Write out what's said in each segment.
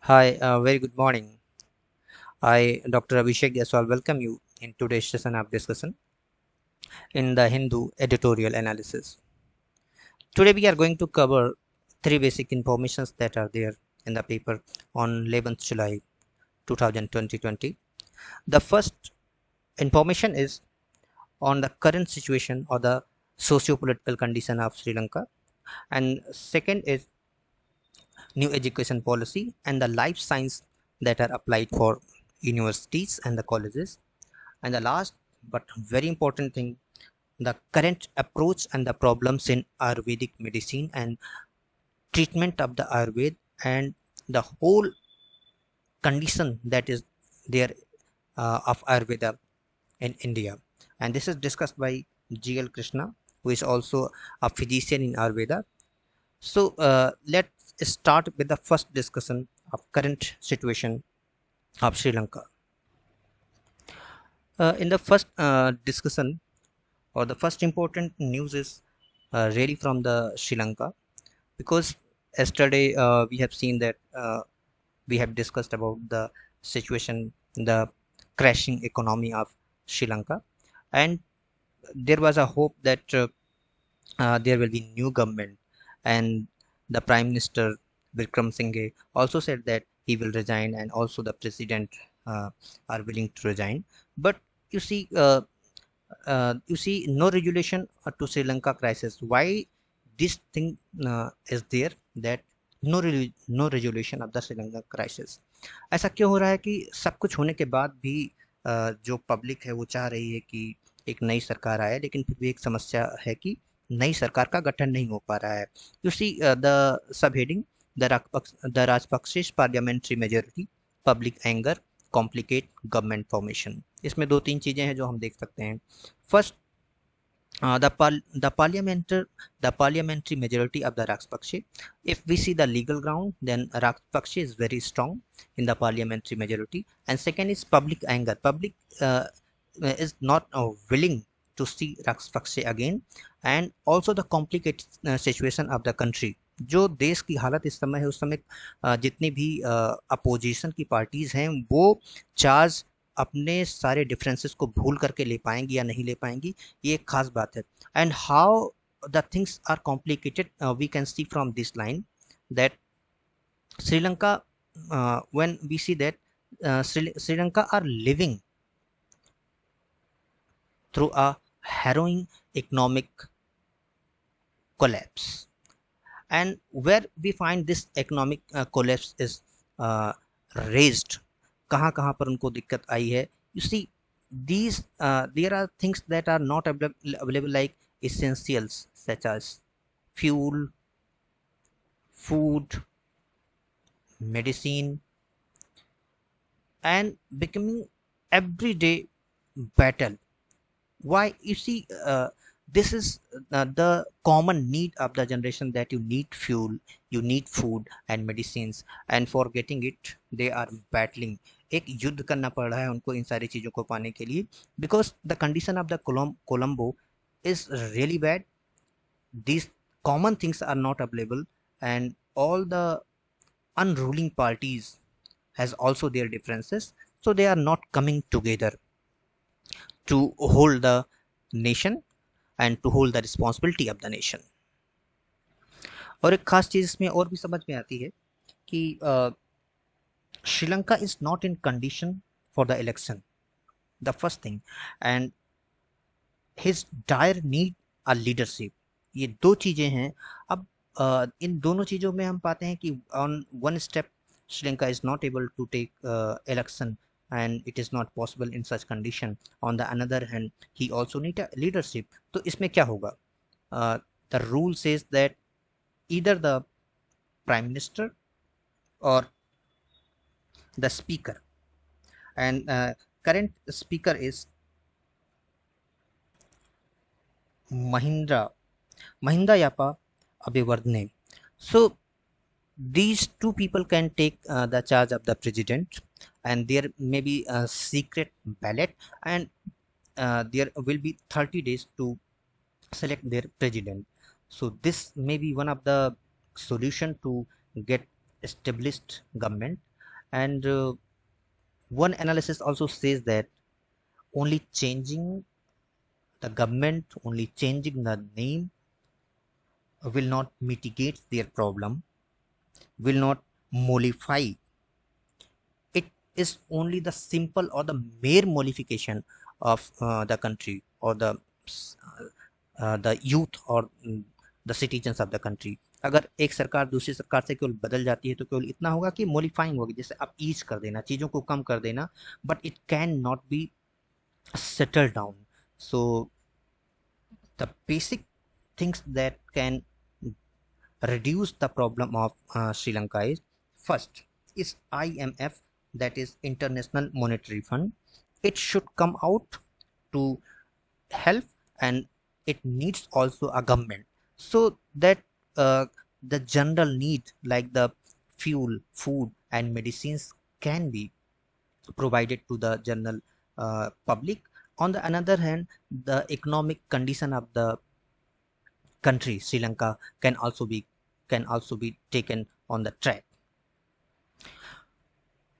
Hi, very good morning. I, Dr. Abhishek Yaswal, welcome you in today's session of discussion in the Hindu editorial analysis. Today we are going to cover three basic informations that are there in the paper on 11th July 2020. The first information is on the current situation or the socio-political condition of Sri Lanka, and second is new education policy and the life science that are applied for universities and the colleges. And the last but very important thing, the current approach and the problems in Ayurvedic medicine and treatment of the Ayurveda and the whole condition that is there of Ayurveda in India. And this is discussed by G.L. Krishna, who is also a physician in Ayurveda. So let's start with the first discussion of current situation of Sri Lanka. In the first discussion, or the first important news is really from the Sri Lanka, because yesterday we have seen that we have discussed about the situation, the crashing economy of Sri Lanka, and there was a hope that there will be new government, and the Prime Minister Vikram Singhe also said that he will resign, and also the President are willing to resign. But you see, no regulation to Sri Lanka crisis. Why this thing is there, that no resolution of the Sri Lanka crisis? ऐसा क्यों हो रहा है कि सब कुछ होने के बाद भी जो पब्लिक है वो चाह रही है कि एक नई सरकार आए, लेकिन फिर भी एक समस्या है कि नई सरकार का गठन नहीं हो पा रहा है. You see the sub heading, the Rajapaksa parliamentary majority, public anger, complicate government formation. इसमें दो तीन चीजें हैं जो हम देख सकते हैं. First, the parliamentary majority of the Rajpakshe. If we see the legal ground, then Rajpakshe is very strong in the parliamentary majority. And second is public anger. Public is not willing to see Rajpakshe again, and also the complicated situation of the country. जो देश की हालत इस समय है, उस समय जितनी भी अपोजिशन की पार्टीज हैं वो चार्ज अपने सारे डिफरेंसेस को भूल करके ले पाएंगी या नहीं ले पाएंगी, ये एक खास बात है. And how the things are complicated we can see from this line that Sri Lanka, when we see that Sri Lanka are living through a harrowing economic collapse, and where we find this economic collapse is raised, कहाँ कहाँ पर उनको दिक्कत आई है. You see, these there are things that are not available, like essentials such as fuel, food, medicine, and becoming everyday battle. Why? You see, this is the common need of the generation, that you need fuel, you need food and medicines, and for getting it they are battling. एक युद्ध करना पड़ रहा है उनको इन सारी चीज़ों को पाने के लिए, because the condition of the Colombo is really bad. These common things are not available, and all the unruling parties has also their differences, so they are not coming together to hold the nation and to hold the responsibility of the nation. और एक खास चीज इसमें और भी समझ में आती है कि Sri Lanka is not in condition for the election, the first thing, and his dire need a leadership. ये दो चीजें हैं. अब इन दोनों चीजों में हम पाते हैं कि on one step Sri Lanka is not able to take election, and it is not possible in such condition. On the another hand, he also need a leadership. तो इसमें क्या होगा? The rule says that either the prime minister or the speaker, and current speaker is Mahinda Yapa Abhivardhane. So these two people can take the charge of the president, and there may be a secret ballot, and there will be 30 days to select their president. So this may be one of the solution to get established government. And one analysis also says that only changing the government, only changing the name will not mitigate their problem, will not mollify. It is only the simple or the mere mollification of the country or the youth or the citizens of the country. अगर एक सरकार दूसरी सरकार से केवल बदल जाती है तो केवल इतना होगा कि मॉडिफाइंग होगी, जैसे आप ईज कर देना, चीज़ों को कम कर देना, but it can not be settle down. So the basic things that can reduce the problem of Sri Lanka is, first is IMF, that is International Monetary Fund. It should come out to help, and it needs also a government, so that the general need like the fuel, food and medicines can be provided to the general public. On the another hand, the economic condition of the country Sri Lanka can also be taken on the track.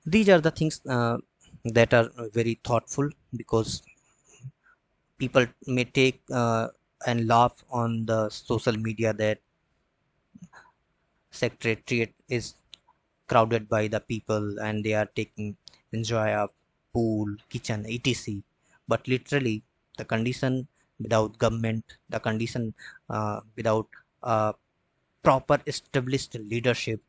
These are the things that are very thoughtful, because people may take and laugh on the social media that secretariat is crowded by the people and they are taking enjoy of pool, kitchen, etc. But literally, the condition without government, the condition without proper established leadership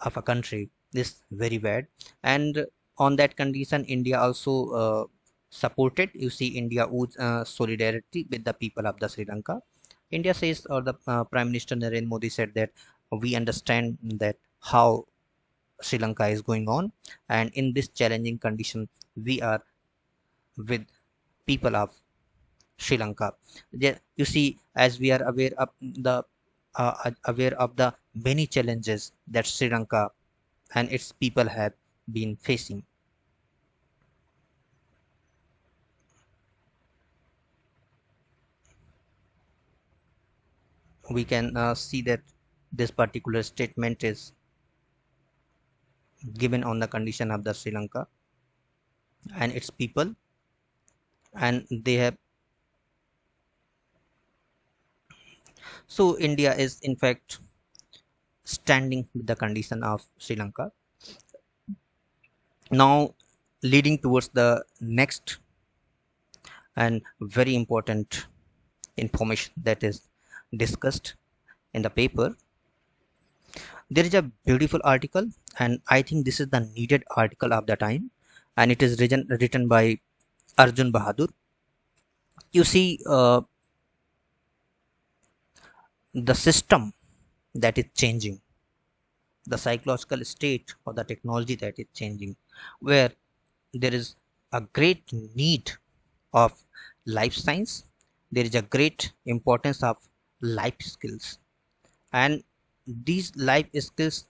of a country is very bad. And on that condition, India also supported. You see, India owes solidarity with the people of the Sri Lanka. India says, or the Prime Minister Narendra Modi said that we understand that how Sri Lanka is going on, and in this challenging condition, we are with people of Sri Lanka. You see, as we are aware of the many challenges that Sri Lanka and its people have been facing. We can see that this particular statement is given on the condition of the Sri Lanka and its people, and they have. So India is in fact standing with the condition of Sri Lanka. Now, leading towards the next and very important information that is discussed in the paper. There is a beautiful article, and I think this is the needed article of the time, and it is written by Arjun Bahadur. You see, the system that is changing, the psychological state or the technology that is changing, where there is a great need of life science, there is a great importance of life skills, and these life skills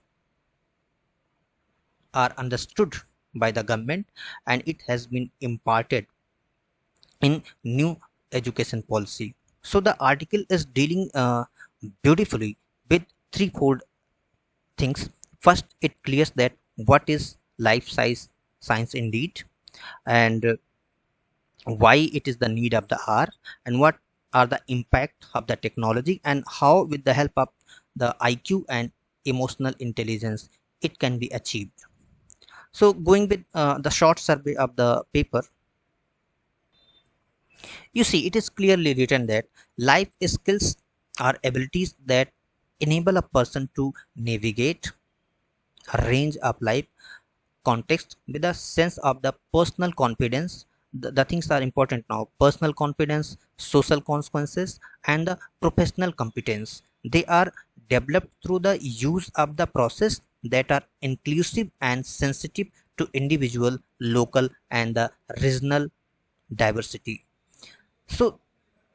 are understood by the government, and it has been imparted in new education policy. So the article is dealing beautifully with threefold things. First, it clears that what is life science indeed, and why it is the need of the hour, and what are the impact of the technology, and how with the help of the IQ and emotional intelligence it can be achieved. So going with the short survey of the paper, you see it is clearly written that life skills are abilities that enable a person to navigate a range of life context with a sense of the personal confidence. The things are important now: personal confidence, social consequences, and the professional competence. They are developed through the use of the process that are inclusive and sensitive to individual, local, and the regional diversity. So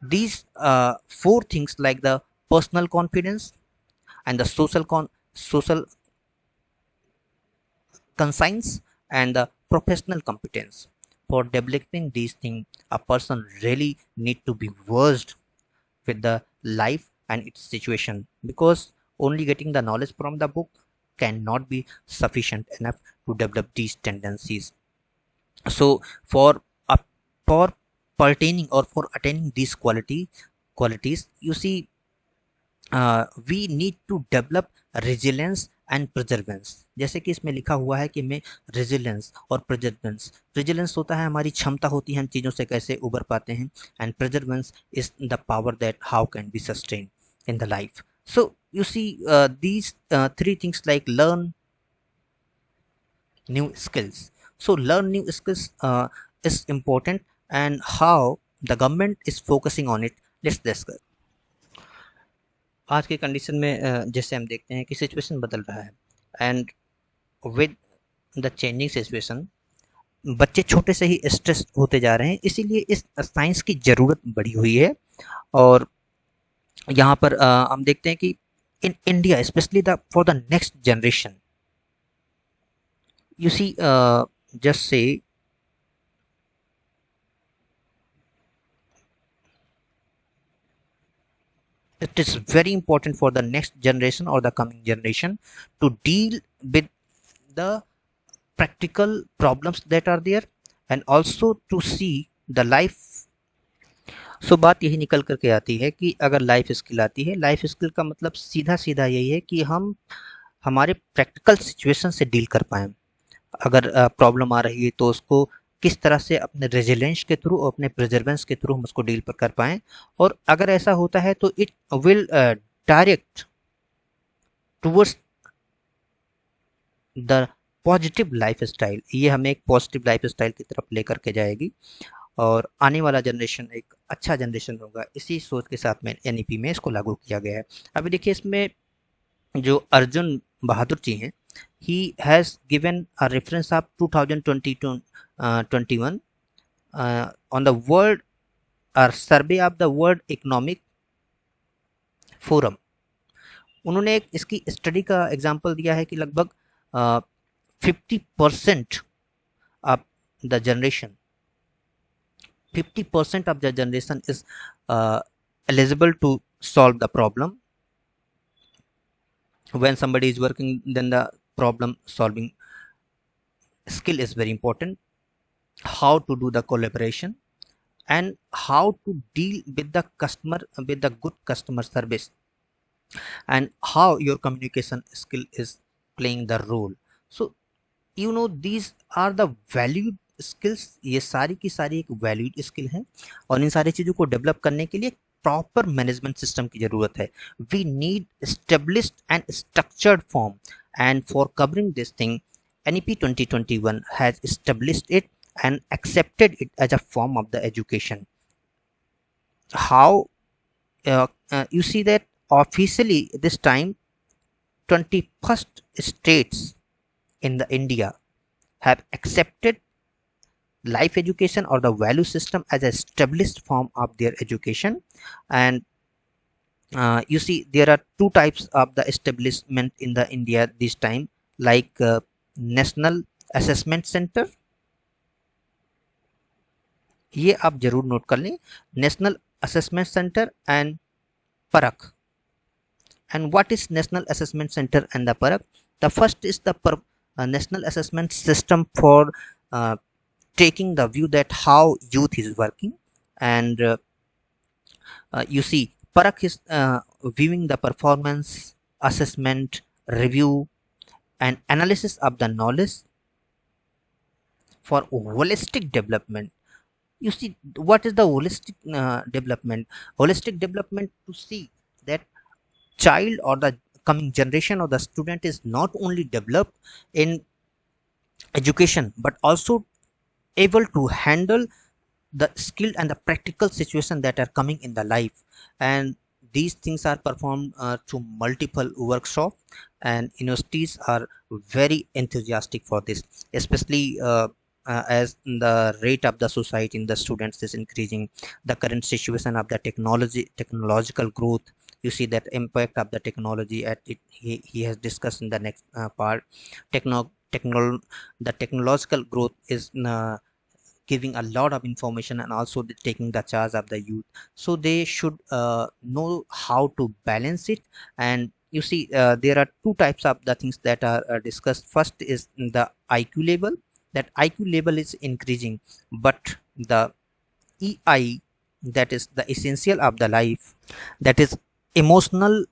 these four things, like the personal confidence and the social conscience and the professional competence, for developing these things, a person really need to be versed with the life and its situation, because only getting the knowledge from the book cannot be sufficient enough to develop these tendencies. So for uh, for pertaining or for attaining these qualities, you see, we need to develop resilience and perseverance. जैसे कि इसमें लिखा हुआ है कि मैं resilience और perseverance होता है हमारी क्षमता होती है हम चीज़ों से कैसे उबर पाते हैं, and perseverance is the power that how can be sustained in the life. So you see, these three things like learn new skills. So learn new skills is important, and how the government is focusing on it, let's discuss. आज के condition में जैसे हम देखते हैं कि situation बदल रहा है, and with the changing situation बच्चे छोटे से ही स्ट्रेस होते जा रहे हैं, इसीलिए इस साइंस की ज़रूरत बढ़ी हुई है. और यहाँ पर हम देखते हैं कि in India specially the for the next generation, you see, just say it is very important for the next generation or the coming generation to deal with the practical problems that are there, and also to see the life. सो बात यही निकल करके आती है कि अगर life skill आती है, लाइफ स्किल का मतलब सीधा सीधा यही है कि हम हमारे प्रैक्टिकल सिचुएशन से डील कर पाएँ. अगर प्रॉब्लम आ रही है तो उसको किस तरह से अपने रेजिलेंस के थ्रू और अपने प्रिजर्वेंस के थ्रू हम उसको डील कर पाएँ, और अगर ऐसा होता है तो it will direct towards the positive life style. ये हमें एक पॉजिटिव लाइफ स्टाइल की तरफ लेकर के जाएगी, और आने वाला जनरेशन एक अच्छा जनरेशन होगा. इसी सोच के साथ में एनईपी में इसको लागू किया गया है. अभी देखिए इसमें जो अर्जुन बहादुर जी हैं, he has given a reference of 2022 21 on the world survey of the World Economic Forum. उन्होंने एक इसकी स्टडी का एग्जांपल दिया है कि लगभग 50% of the generation 50% of the generation is eligible to solve the problem. When somebody is working, then the problem solving skill is very important. How to do the collaboration, and how to deal with the customer with the good customer service, and how your communication skill is playing the role. So you know, these are the valued skills. ये सारी की सारी एक valued skill है, और इन सारी चीज़ों को डेवलप करने के लिए प्रॉपर मैनेजमेंट सिस्टम की ज़रूरत है. We need established and structured form, and for covering this thing NEP 2021 has established it and accepted it as a form of the education. How you see that officially this time 21st states in the India have accepted life education or the value system as a established form of their education. And you see, there are two types of the establishment in the India this time, like national assessment centre. ये आप जरूर note कर लें, national assessment centre and PARAKH. And what is national assessment centre and the PARAKH? The first is the national assessment system for taking the view that how youth is working, and you see, parak is viewing the performance, assessment, review and analysis of the knowledge for holistic development. You see, what is the holistic development? Holistic development to see that child or the coming generation or the student is not only developed in education but also able to handle the skill and the practical situation that are coming in the life. And these things are performed through multiple workshops, and universities are very enthusiastic for this, especially as the rate of the society in the students is increasing, the current situation of the technological growth. You see that impact of the technology at it, he has discussed in the next part. The technological growth is giving a lot of information and also taking the charge of the youth, so they should know how to balance it. And you see, there are two types of the things that are discussed. First is the IQ level. That IQ level is increasing, but the EI, that is the essential of the life, that is emotional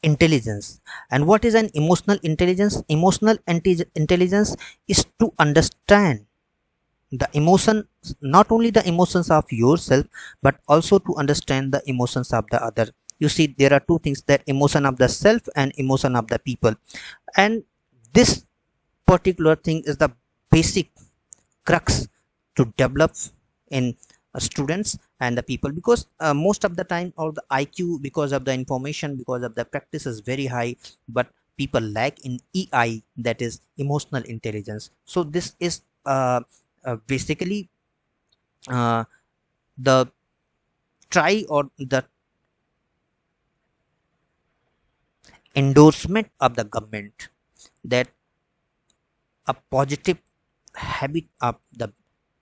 intelligence. And what is an emotional intelligence? Emotional intelligence is to understand the emotion, not only the emotions of yourself, but also to understand the emotions of the other. You see, there are two things, that emotion of the self and emotion of the people. And this particular thing is the basic crux to develop in students and the people, because most of the time, or the IQ, because of the information, because of the practice, is very high, but people lack in EI, that is emotional intelligence. So this is basically uh, the try, or the endorsement of the government, that a positive habit of the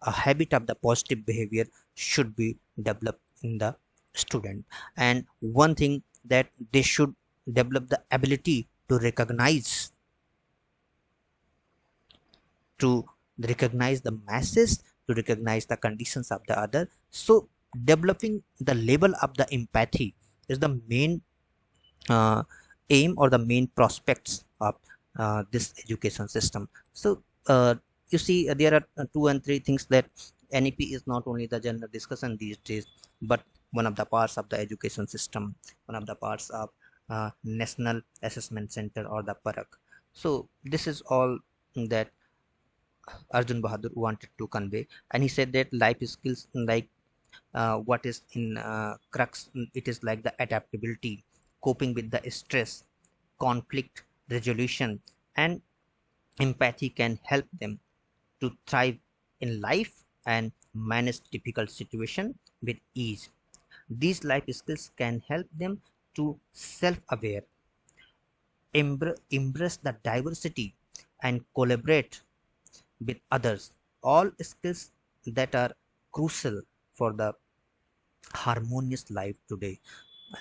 a habit of the positive behavior should be developed in the student. And one thing, that they should develop the ability to recognize the masses, to recognize the conditions of the other. So developing the level of the empathy is the main uh, aim, or the main prospects of this education system. So you see, there are two and three things, that NEP is not only the general discussion these days, but one of the parts of the education system, one of the parts of National Assessment Center, or the PARAK. So this is all that Arjun Bahadur wanted to convey. And he said that life skills, like what is in crux, it is like the adaptability, coping with the stress, conflict resolution, and empathy can help them to thrive in life and manage difficult situation with ease. These life skills can help them to self-aware, embrace the diversity, and collaborate with others, all skills that are crucial for the harmonious life today.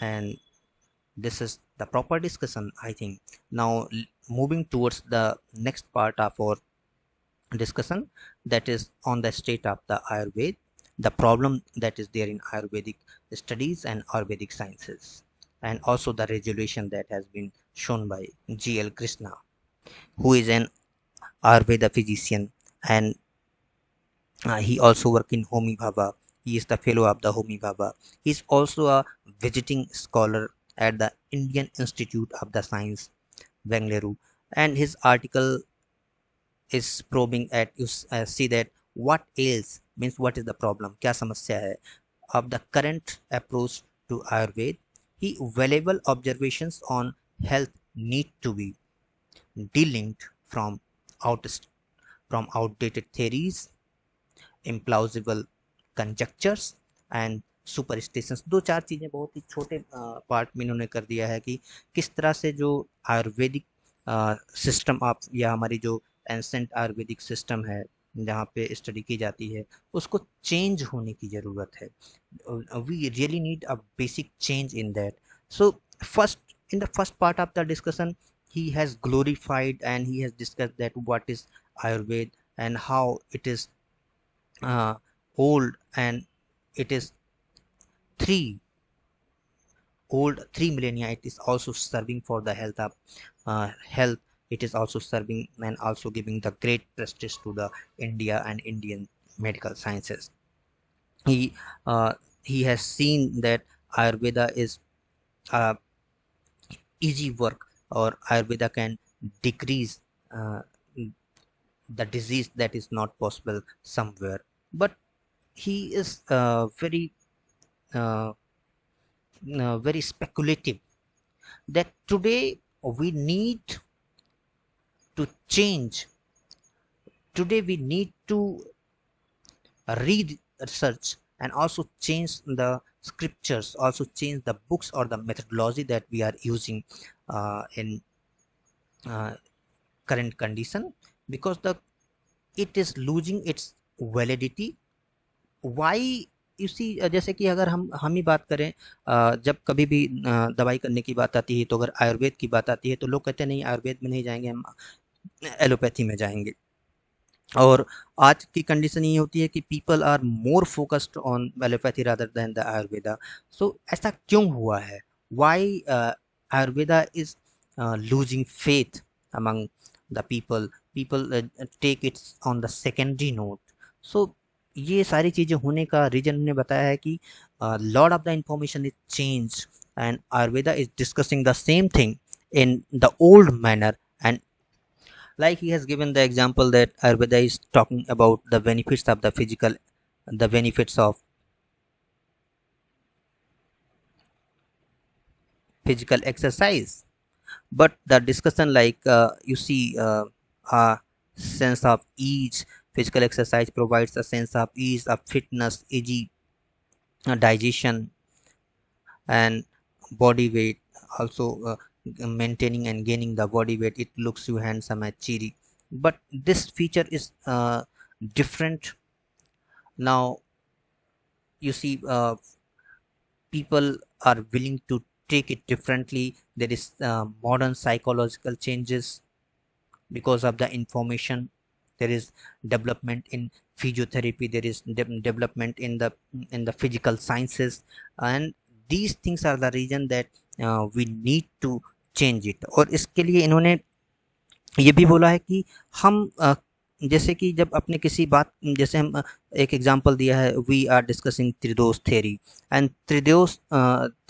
And this is the proper discussion, I think. Now, moving towards the next part of our discussion, that is on the state of the Ayurveda, the problem that is there in Ayurvedic studies and Ayurvedic sciences, and also the resolution that has been shown by GL Krishna, who is an Ayurveda physician, and he also work in Homi Bhabha. He is the fellow of the Homi Bhabha. He is also a visiting scholar at the Indian Institute of the Science, Bengaluru. And his article is probing at, you see that, what ails, means what is the problem, kya samasya hai, of the current approach to Ayurveda. He valuable observations on health need to be delinked out from outdated theories, implausible conjectures and superstitions. दो चार चीज़ें बहुत ही छोटे part में इन्होंने कर दिया है, कि किस तरह से जो आयुर्वेदिक सिस्टम आप, या हमारी जो एंसेंट आयुर्वेदिक सिस्टम है जहाँ पे स्टडी की जाती है, उसको चेंज होने की ज़रूरत है. We really need a basic change in that. So first, in the first part of the discussion, he has glorified and he has discussed that what is Ayurveda and how it is uh, old, and it is three old 3 millennia. It is also serving for the health. It is also serving and also giving the great prestige to the India and Indian medical sciences. he uh, he has seen that Ayurveda is uh, easy work, or Ayurveda can decrease the disease that is not possible somewhere. But he is uh, very speculative, that today we need to change. Today we need to read research, and also change the scriptures, also change the books or the methodology that we are using in uh, current condition, because it is losing its validity. Why इसी जैसे कि अगर हम ही बात करें, जब कभी भी दवाई करने की बात आती है, तो अगर आयुर्वेद की बात आती है तो लोग कहते हैं नहीं, आयुर्वेद में नहीं जाएंगे, हम एलोपैथी में जाएंगे। और आज की कंडीशन ये होती है कि people are more focused on allopathy rather than the Ayurveda. So ऐसा क्यों हुआ है? Why Ayurveda is losing faith among the people take it on the secondary note. So ये सारी चीजें होने का रीजन उन्होंने बताया है कि lot of the information is change and Ayurveda is discussing the same thing in the old manner. And like he has given the example that Ayurveda is talking about the benefits of the benefits of physical exercise. But the discussion, like you see, a sense of ease. Physical exercise provides a sense of ease, of fitness, easy digestion, and body weight. Also, maintaining and gaining the body weight, it looks you handsome and cheery. But this feature is different now. You see, people are willing to take it differently. There is modern psychological changes because of the information. There is development in physiotherapy, there is development in the physical sciences, and these things are the reason that we need to change it. और इसके लिए इन्होंने ये भी बोला है कि हम जैसे कि जब अपने किसी बात, जैसे हम एक एग्जांपल दिया है, we are discussing tridosha theory, and tridosha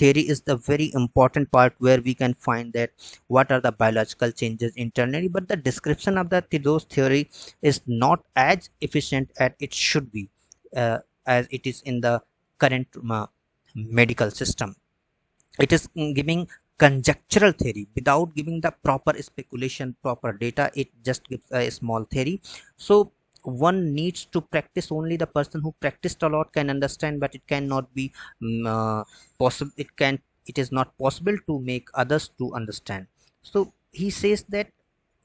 theory is the very important part where we can find that what are the biological changes internally, but the description of the त्रिदोष theory is not as efficient as it should be, as it is in the current medical system. It is giving conjectural theory without giving the proper speculation, proper data. It just gives a small theory. So one needs to practice. Only the person who practiced a lot can understand, but it cannot be possible. It is not possible to make others to understand. So he says that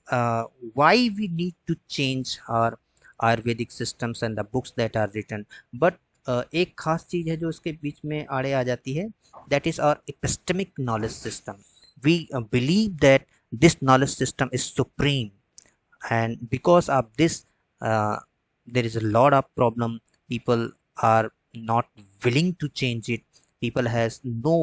uh, why we need to change our Ayurvedic systems and the books that are written. But एक खास चीज है जो इसके बीच में आड़े आ जाती है, that is our epistemic knowledge system. We believe that this knowledge system is supreme, and because of this there is a lot of problem. People are not willing to change it. People has no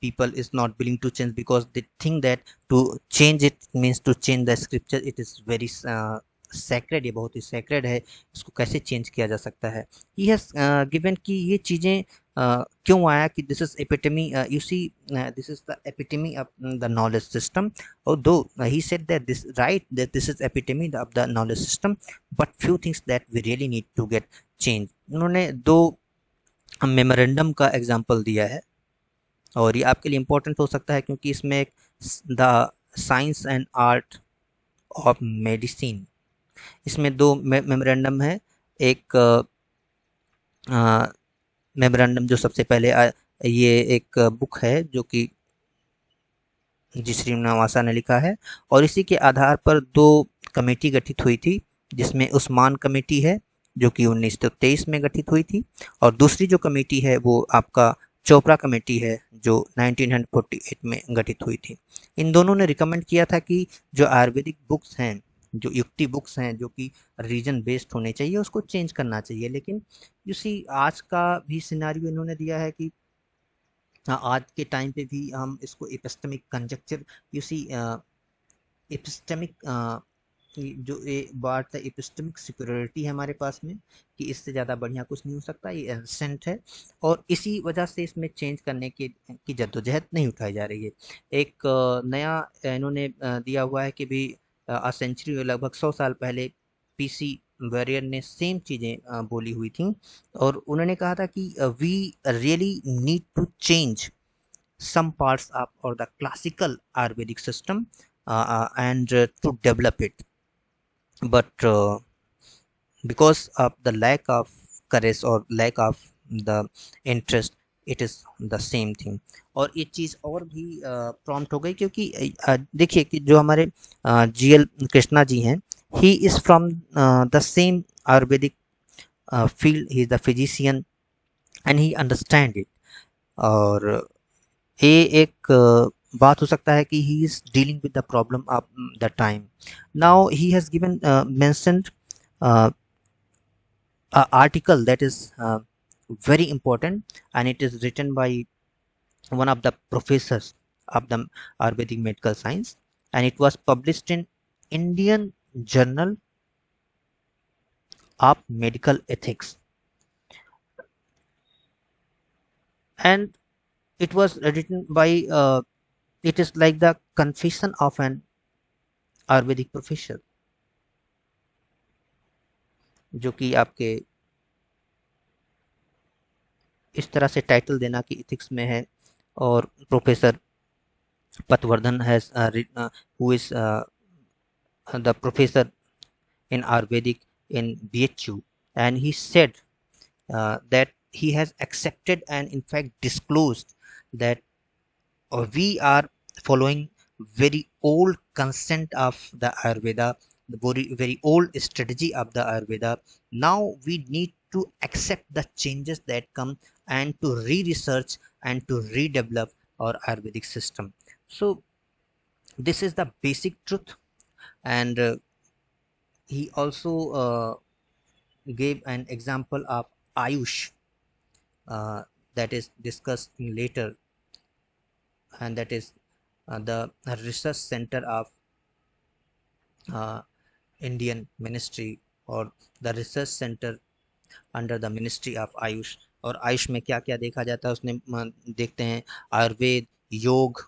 people is not willing to change because they think that to change it means to change the scripture. It is very sacred, ये बहुत ही sacred है, इसको कैसे change किया जा सकता है. He has given कि ये चीजें क्यों आया कि this is epitome, you see, this is the epitome of the knowledge system. Although he said that this right, that this is epitome of the knowledge system, but few things that we really need to get changed. उन्होंने दो memorandum का example दिया है, और ये आपके लिए important हो सकता है क्योंकि इसमें एक the science and art of medicine, इसमें दो मेमोरेंडम है. एक मेमोरेंडम जो सबसे पहले ये एक बुक है जो कि जी श्रीनिवासा ने लिखा है, और इसी के आधार पर दो कमेटी गठित हुई थी, जिसमें उस्मान कमेटी है जो कि 1923 में गठित हुई थी, और दूसरी जो कमेटी है वो आपका चोपड़ा कमेटी है जो 1948 में गठित हुई थी. इन दोनों ने रिकमेंड किया था कि जो आयुर्वेदिक बुक्स हैं, जो युक्ति बुक्स हैं, जो कि रीजन बेस्ड होने चाहिए, उसको चेंज करना चाहिए. लेकिन यू सी आज का भी सिनारियो इन्होंने दिया है कि आज के टाइम पे भी हम इसको epistemic conjecture, you see epistemic जो ये बात है, एपिस्टेमिक सिक्योरिटी है हमारे पास में कि इससे ज़्यादा बढ़िया कुछ नहीं हो सकता, ये एंसेंट है, और इसी वजह से इसमें चेंज करने की जद्दोजहद नहीं उठाई जा रही है. एक नया इन्होंने दिया हुआ है कि भी सेंचुरी, लगभग 100 साल पहले पीसी वॉरियर ने सेम चीज़ें बोली हुई थी, और उन्होंने कहा था कि we really need to change some parts of or the classical Ayurvedic system and to develop it, but because of the lack of courage or lack of the interest, it is the same thing. और ये चीज़ और भी prompt हो गई क्योंकि देखिए कि जो हमारे GL कृष्णा जी हैं, he is from the same Ayurvedic field, he is the physician and he understand it. और ये एक बात हो सकता है कि he is dealing with the problem of the time. Now he has given mentioned a article that is very important, and it is written by one of the professors of the Ayurvedic medical science, and it was published in Indian Journal of Medical Ethics, and it was written by it is like the confession of an Ayurvedic professor, जो कि आपके इस तरह से title देना कि ethics में है, और professor Patwardhan has who is the professor in Ayurvedic in BHU, and he said that he has accepted and in fact disclosed that we are following very old consent of the Ayurveda, the very old strategy of the Ayurveda. Now we need to accept the changes that come and to re-research and to redevelop our Ayurvedic system. So this is the basic truth, and he also gave an example of Ayush that is discussed in later, and that is the research center of Indian ministry, or the research center under the ministry of Ayush. और आयुष में क्या क्या देखा जाता है उसने देखते हैं आयुर्वेद, योग,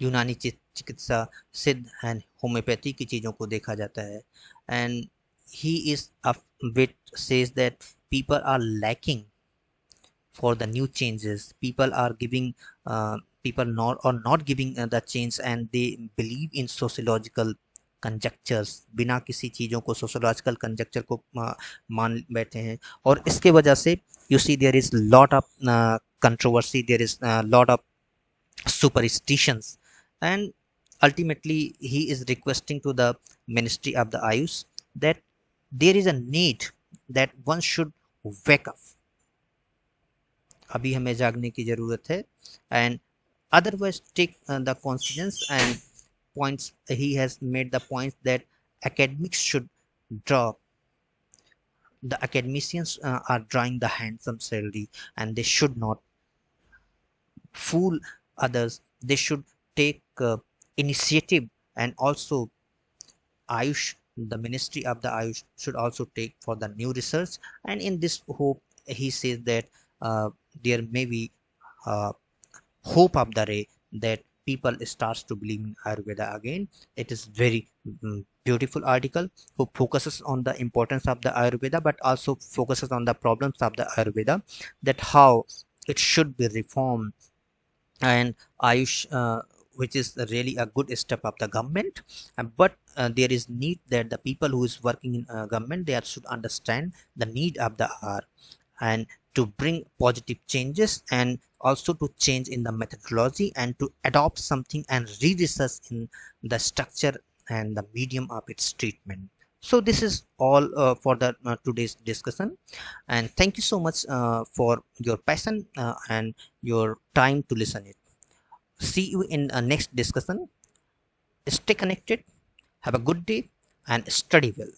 यूनानी चिकित्सा, सिद्ध एंड होम्योपैथी की चीज़ों को देखा जाता है. And he is a bit says that people are lacking for the new changes. People are giving people not or not giving the change, and they believe in sociological कंजक्चर्स, बिना किसी चीज़ों को सोशोलॉजिकल कंजक्चर को मान बैठे हैं. और इसके वजह से you see there is lot of controversy, there is lot of superstitions, and ultimately he is requesting to the Ministry of the Ayush that there is a need that one should wake up. अभी हमें जागने की ज़रूरत है. And otherwise take the coincidence and points. He has made the point that academics should draw, the academicians are drawing the handsome salary, and they should not fool others. They should take initiative, and also Ayush, the Ministry of the Ayush should also take for the new research. And in this hope, he says that there may be hope of the ray that people starts to believe in Ayurveda again. It is very beautiful article who focuses on the importance of the Ayurveda, but also focuses on the problems of the Ayurveda, that how it should be reformed. And Ayush, which is really a good step of the government, but there is need that the people who is working in government, they should understand the need of the hour, and to bring positive changes, and also to change in the methodology, and to adopt something and re-research in the structure and the medium of its treatment. So this is all for the today's discussion, and thank you so much for your passion and your time to listen it. See you in next discussion. Stay connected, have a good day, and study well.